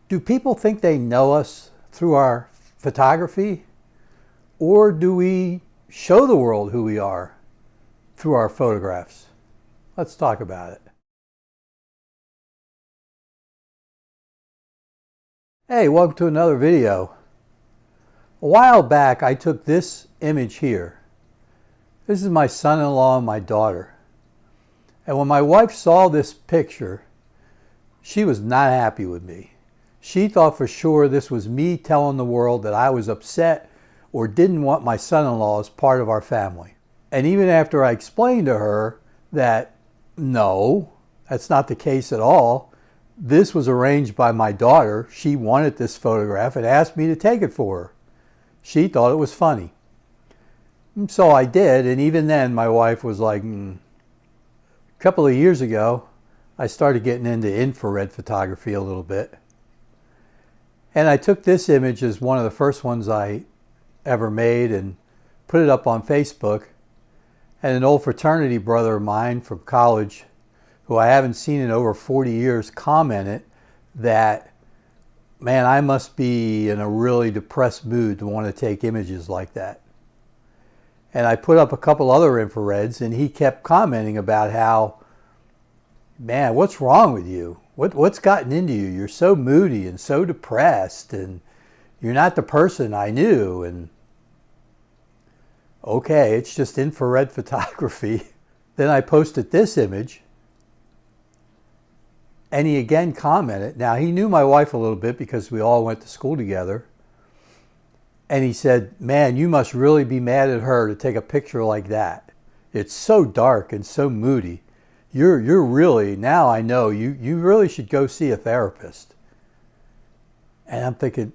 Do people think they know us through our photography, or do we show the world who we are through our photographs? Let's talk about it. Hey, welcome to another video. A while back I took this image here. This is my son-in-law and my daughter. And when my wife saw this picture, she was not happy with me. She thought for sure this was me telling the world that I was upset or didn't want my son-in-law as part of our family. And even after I explained to her that no, that's not the case at all, this was arranged by my daughter. She wanted this photograph and asked me to take it for her. She thought it was funny. So I did, and even then my wife was like, A couple of years ago, I started getting into infrared photography a little bit. And I took this image as one of the first ones I ever made and put it up on Facebook. And an old fraternity brother of mine from college, who I haven't seen in over 40 years, commented that, man, I must be in a really depressed mood to want to take images like that. And I put up a couple other infrareds, and he kept commenting about how, man, what's wrong with you? What's gotten into you? You're so moody and so depressed, and you're not the person I knew. And okay, it's just infrared photography. Then I posted this image, and he again commented. Now, he knew my wife a little bit because we all went to school together. And he said, man, you must really be mad at her to take a picture like that. It's so dark and so moody. You're really, now I know, you really should go see a therapist. And I'm thinking,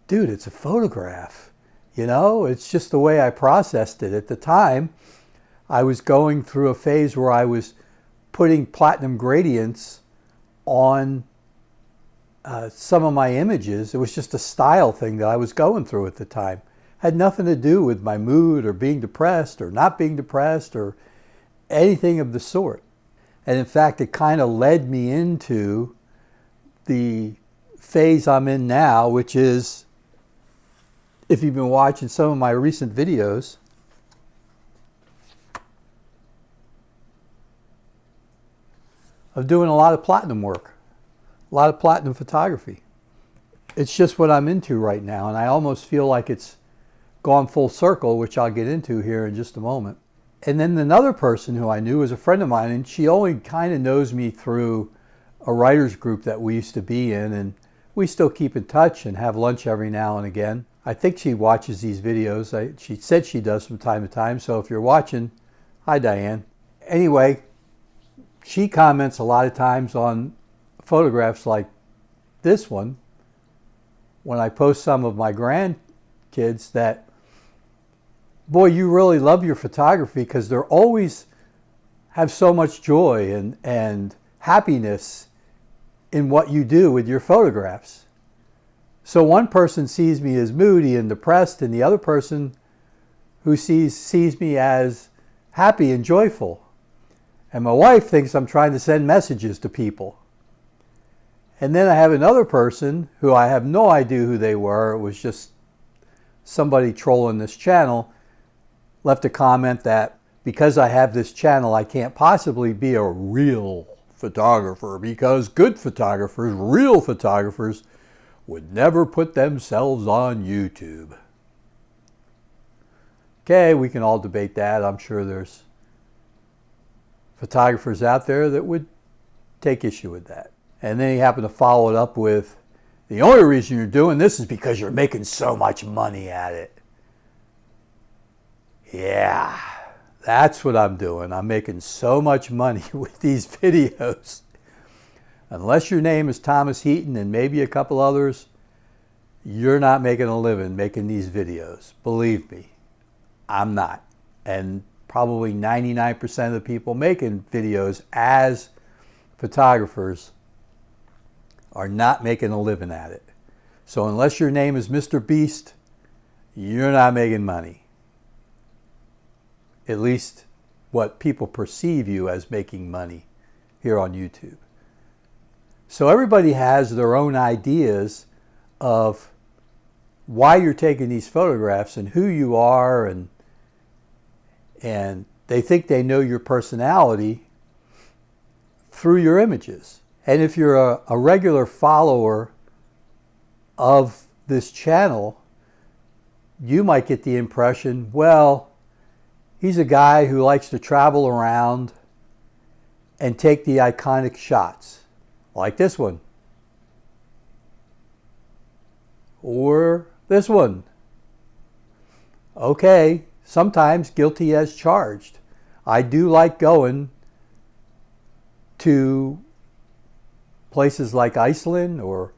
dude, it's a photograph. You know, it's just the way I processed it. At the time, I was going through a phase where I was putting platinum gradients on some of my images. It was just a style thing that I was going through at the time. Had nothing to do with my mood or being depressed or not being depressed or anything of the sort. And in fact, it kind of led me into the phase I'm in now, which is, if you've been watching some of my recent videos, of doing a lot of platinum work, a lot of platinum photography. It's just what I'm into right now, and I almost feel like it's gone full circle, which I'll get into here in just a moment. And then another person who I knew was a friend of mine, and she only kind of knows me through a writers group that we used to be in, and we still keep in touch and have lunch every now and again. I think she watches these videos. She said she does from time to time, so if you're watching, hi Diane. Anyway, she comments a lot of times on photographs like this one when I post some of my grandkids that, boy, you really love your photography because they're always have so much joy and happiness in what you do with your photographs. So one person sees me as moody and depressed, and the other person who sees me as happy and joyful. And my wife thinks I'm trying to send messages to people. And then I have another person who I have no idea who they were. It was just somebody trolling this channel, left a comment that because I have this channel, I can't possibly be a real photographer because good photographers, real photographers, would never put themselves on YouTube. Okay, we can all debate that. I'm sure there's photographers out there that would take issue with that. And then he happened to follow it up with, the only reason you're doing this is because you're making so much money at it. Yeah, that's what I'm doing. I'm making so much money with these videos. Unless your name is Thomas Heaton and maybe a couple others, you're not making a living making these videos. Believe me, I'm not. And probably 99% of the people making videos as photographers are not making a living at it. So unless your name is Mr. Beast, you're not making money. At least what people perceive you as making money here on YouTube. So everybody has their own ideas of why you're taking these photographs and who you are, and they think they know your personality through your images. And if you're a regular follower of this channel, you might get the impression, well, he's a guy who likes to travel around and take the iconic shots, like this one, or this one. Okay, sometimes guilty as charged. I do like going to places like Iceland or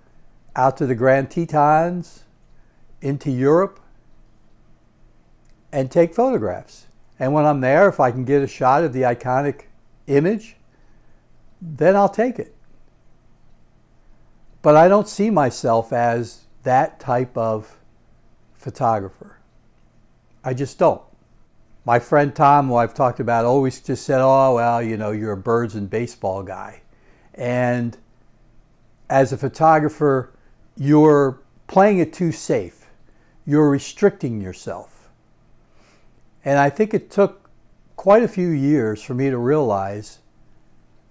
out to the Grand Tetons, into Europe, and take photographs. And when I'm there, if I can get a shot of the iconic image, then I'll take it. But I don't see myself as that type of photographer. I just don't. My friend Tom, who I've talked about, always just said, oh, well, you know, you're a birds and baseball guy. And as a photographer, you're playing it too safe. You're restricting yourself. And I think it took quite a few years for me to realize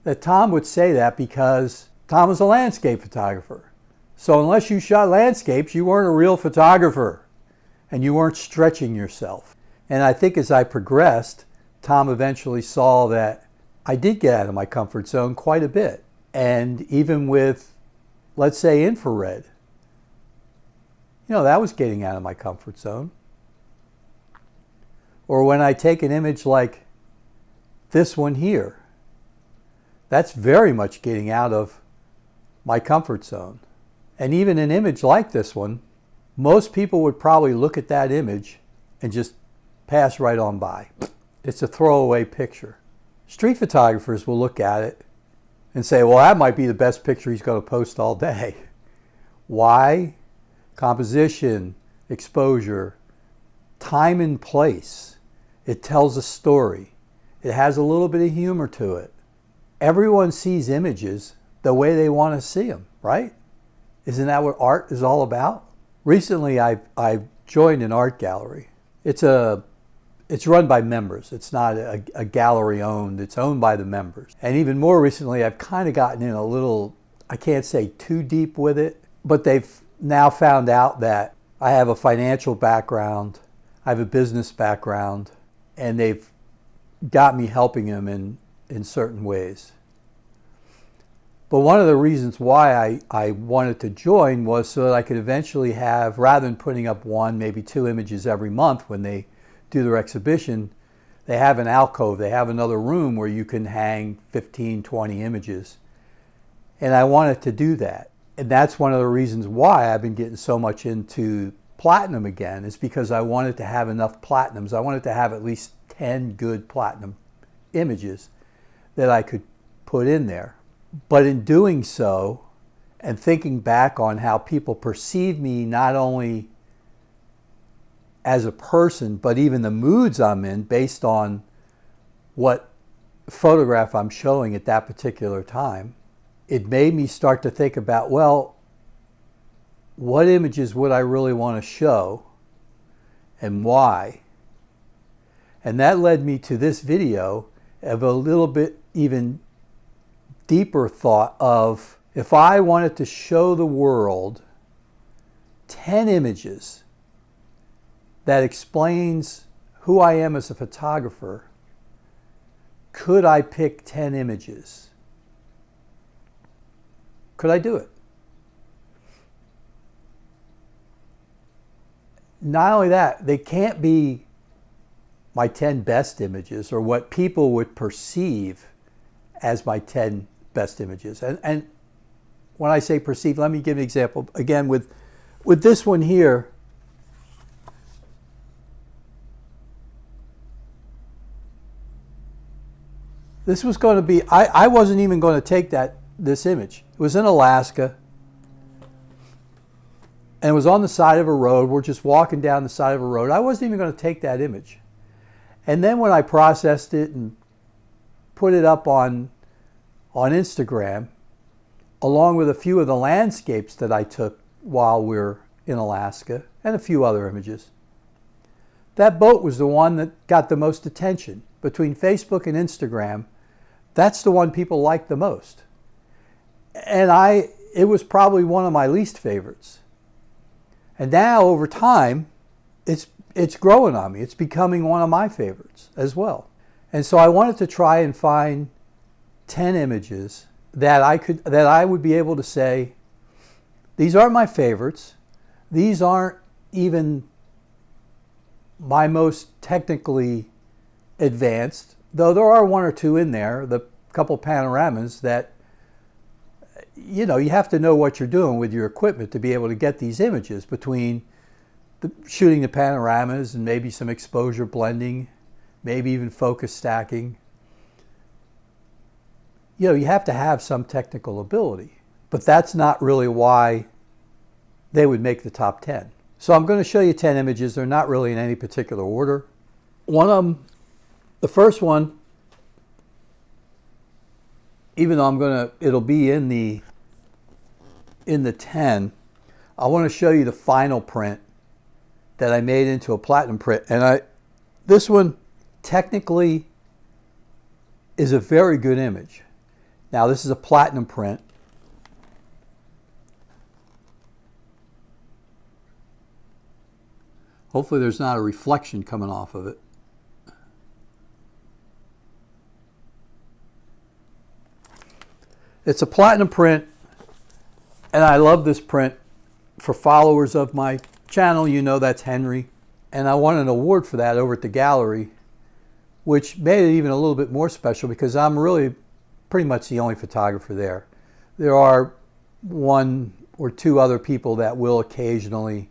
that Tom would say that because Tom was a landscape photographer. So unless you shot landscapes, you weren't a real photographer and you weren't stretching yourself. And I think as I progressed, Tom eventually saw that I did get out of my comfort zone quite a bit. And even with, let's say, infrared, you know, that was getting out of my comfort zone. Or when I take an image like this one here, that's very much getting out of my comfort zone. And even an image like this one, most people would probably look at that image and just pass right on by. It's a throwaway picture. Street photographers will look at it and say, well, that might be the best picture he's going to post all day. Why? Composition, exposure, time and place. It tells a story. It has a little bit of humor to it. Everyone sees images the way they want to see them, right? Isn't that what art is all about? Recently, I've joined an art gallery. It's run by members. It's not a gallery owned. It's owned by the members. And even more recently, I've kind of gotten in a little, I can't say too deep with it, but they've now found out that I have a financial background, I have a business background, and they've got me helping them in certain ways. But one of the reasons why I wanted to join was so that I could eventually have, rather than putting up one, maybe two images every month when they do their exhibition, they have an alcove, they have another room where you can hang 15, 20 images. And I wanted to do that. And that's one of the reasons why I've been getting so much into platinum again, is because I wanted to have enough platinums. I wanted to have at least 10 good platinum images that I could put in there. But in doing so, and thinking back on how people perceive me not only as a person, but even the moods I'm in based on what photograph I'm showing at that particular time, it made me start to think about, well, what images would I really want to show and why? And that led me to this video of a little bit even deeper thought of, if I wanted to show the world 10 images that explains who I am as a photographer, could I pick 10 images? Could I do it? Not only that, they can't be my 10 best images or what people would perceive as my 10 best images. And when I say perceive, let me give an example. Again, with this one here, this was going to be, I wasn't even going to take this image. It was in Alaska, and it was on the side of a road. We're just walking down the side of a road. I wasn't even going to take that image. And then when I processed it and put it up on Instagram, along with a few of the landscapes that I took while we were in Alaska, and a few other images. That boat was the one that got the most attention. Between Facebook and Instagram, that's the one people liked the most. And it was probably one of my least favorites. And now, over time, it's growing on me. It's becoming one of my favorites as well. And so I wanted to try and find 10 images that I would be able to say, these aren't my favorites. These aren't even my most technically advanced, though there are one or two in there, the couple panoramas that, you know, you have to know what you're doing with your equipment to be able to get these images between shooting the panoramas and maybe some exposure blending, maybe even focus stacking. You know, you have to have some technical ability, but that's not really why they would make the top 10. So I'm going to show you 10 images. They're not really in any particular order. One of them, the first one, even though it'll be in the 10, I want to show you the final print that I made into a platinum print. And this one technically is a very good image. Now, this is a platinum print. Hopefully there's not a reflection coming off of it. It's a platinum print, and I love this print. For followers of my channel, you know that's Henry. And I won an award for that over at the gallery, which made it even a little bit more special because I'm really pretty much the only photographer there. There are one or two other people that will occasionally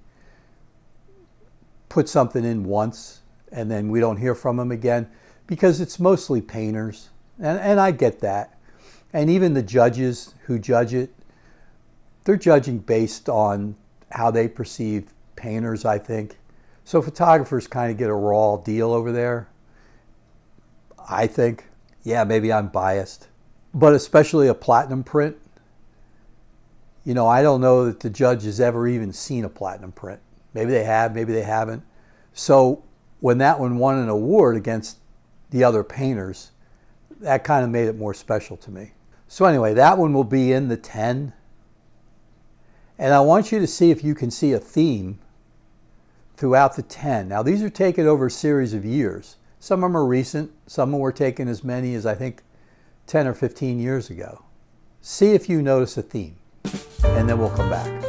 put something in once and then we don't hear from them again because it's mostly painters. And I get that. And even the judges who judge it, they're judging based on how they perceive painters, I think. So photographers kind of get a raw deal over there, I think. Yeah, maybe I'm biased. But especially a platinum print, you know, I don't know that the judge has ever even seen a platinum print. Maybe they have, maybe they haven't. So when that one won an award against the other painters, that kind of made it more special to me. So anyway, that one will be in the 10. And I want you to see if you can see a theme throughout the 10. Now, these are taken over a series of years. Some of them are recent. Some of them were taken as many as, I think, 10 or 15 years ago. See if you notice a theme, and then we'll come back.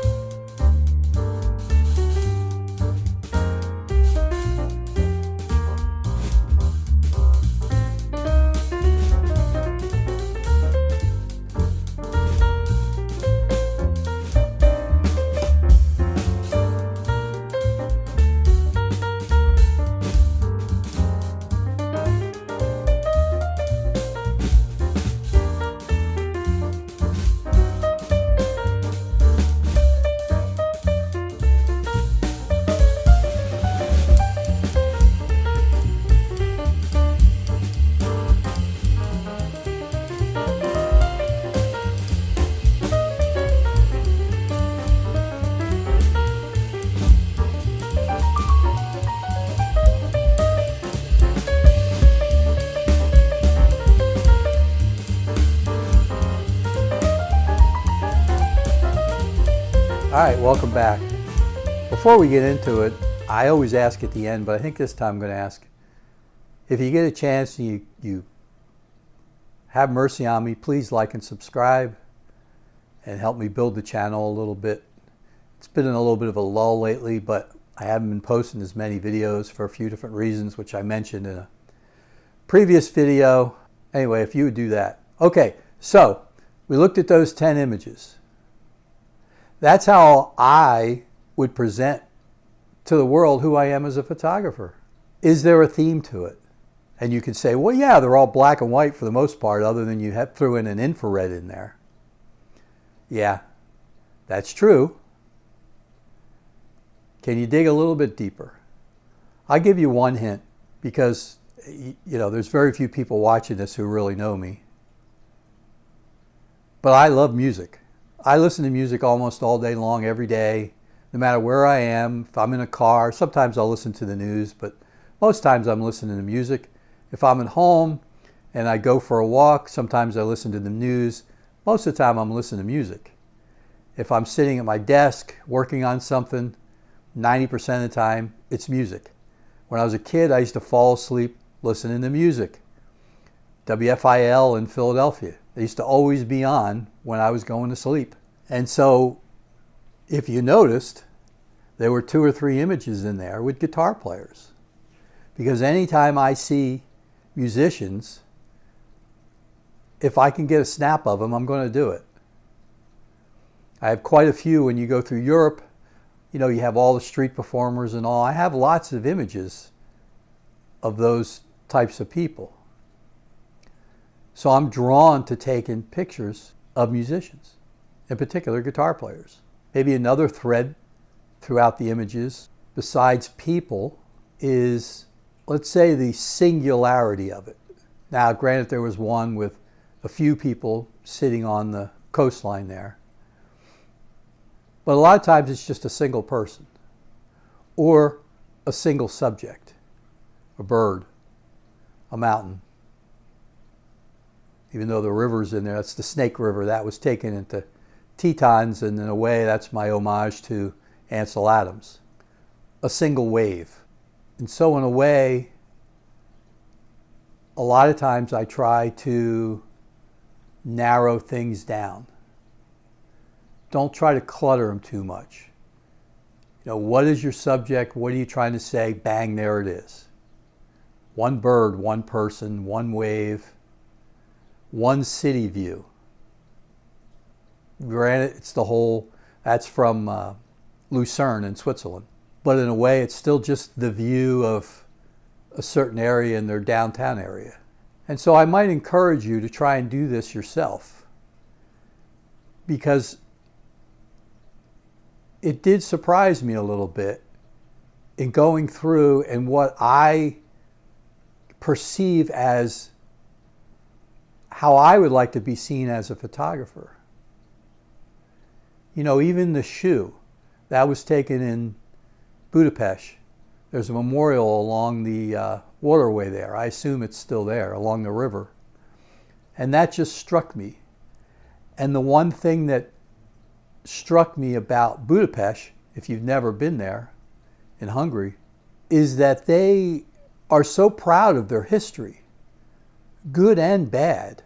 All right, welcome back. Before we get into it, I always ask at the end, but I think this time I'm going to ask, if you get a chance and you have mercy on me, please like and subscribe and help me build the channel a little bit. It's been in a little bit of a lull lately, but I haven't been posting as many videos for a few different reasons, which I mentioned in a previous video. Anyway, if you would do that. Okay, so we looked at those 10 images. That's how I would present to the world who I am as a photographer. Is there a theme to it? And you could say, well, yeah, they're all black and white for the most part, other than you threw in an infrared in there. Yeah, that's true. Can you dig a little bit deeper? I'll give you one hint, because you know there's very few people watching this who really know me. But I love music. I listen to music almost all day long, every day, no matter where I am. If I'm in a car, sometimes I'll listen to the news, but most times I'm listening to music. If I'm at home and I go for a walk, sometimes I listen to the news. Most of the time I'm listening to music. If I'm sitting at my desk working on something, 90% of the time it's music. When I was a kid, I used to fall asleep listening to music. WFIL in Philadelphia. They used to always be on when I was going to sleep. And so, if you noticed, there were 2 or 3 images in there with guitar players. Because anytime I see musicians, if I can get a snap of them, I'm going to do it. I have quite a few. When you go through Europe, you know, you have all the street performers and all. I have lots of images of those types of people. So I'm drawn to taking pictures of musicians, in particular guitar players. Maybe another thread throughout the images, besides people, is, let's say, the singularity of it. Now, granted, there was one with a few people sitting on the coastline there. But a lot of times it's just a single person or a single subject, a bird, a mountain. Even though the river's in there, that's the Snake River. That was taken into Tetons, and in a way that's my homage to Ansel Adams. A single wave. And so in a way, a lot of times I try to narrow things down. Don't try to clutter them too much. You know, what is your subject? What are you trying to say? Bang, there it is. One bird, one person, one wave, one city view. Granted, it's the whole, that's from Lucerne in Switzerland. But in a way, it's still just the view of a certain area in their downtown area. And so I might encourage you to try and do this yourself, because it did surprise me a little bit in going through and what I perceive as how I would like to be seen as a photographer. You know, even the shoe that was taken in Budapest. There's a memorial along the waterway there. I assume it's still there, along the river. And that just struck me. And the one thing that struck me about Budapest, if you've never been there, in Hungary, is that they are so proud of their history, good and bad.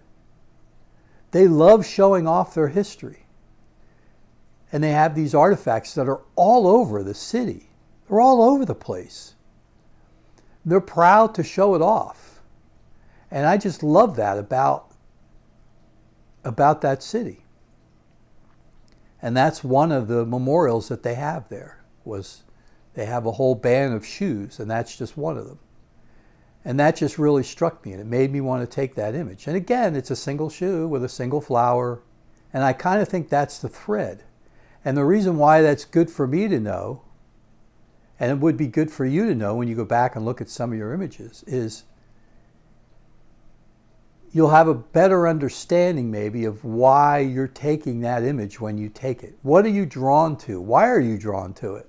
They love showing off their history. And they have these artifacts that are all over the city. They're all over the place. They're proud to show it off. And I just love that about that city. And that's one of the memorials that they have there. Was they have a whole band of shoes, and that's just one of them. And that just really struck me, and it made me want to take that image. And again, it's a single shoe with a single flower. And I kind of think that's the thread. And the reason why that's good for me to know, and it would be good for you to know when you go back and look at some of your images, is you'll have a better understanding maybe of why you're taking that image when you take it. What are you drawn to? Why are you drawn to it?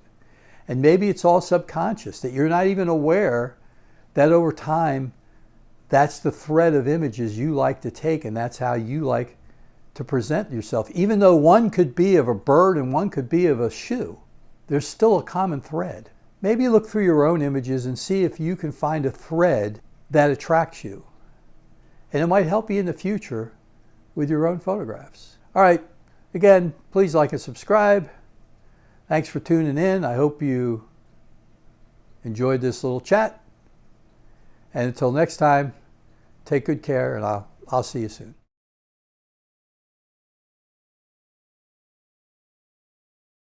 And maybe it's all subconscious, that you're not even aware that over time, that's the thread of images you like to take, and that's how you like to present yourself. Even though one could be of a bird and one could be of a shoe, there's still a common thread. Maybe look through your own images and see if you can find a thread that attracts you. And it might help you in the future with your own photographs. All right, again, please like and subscribe. Thanks for tuning in. I hope you enjoyed this little chat. And until next time, take good care, and I'll see you soon.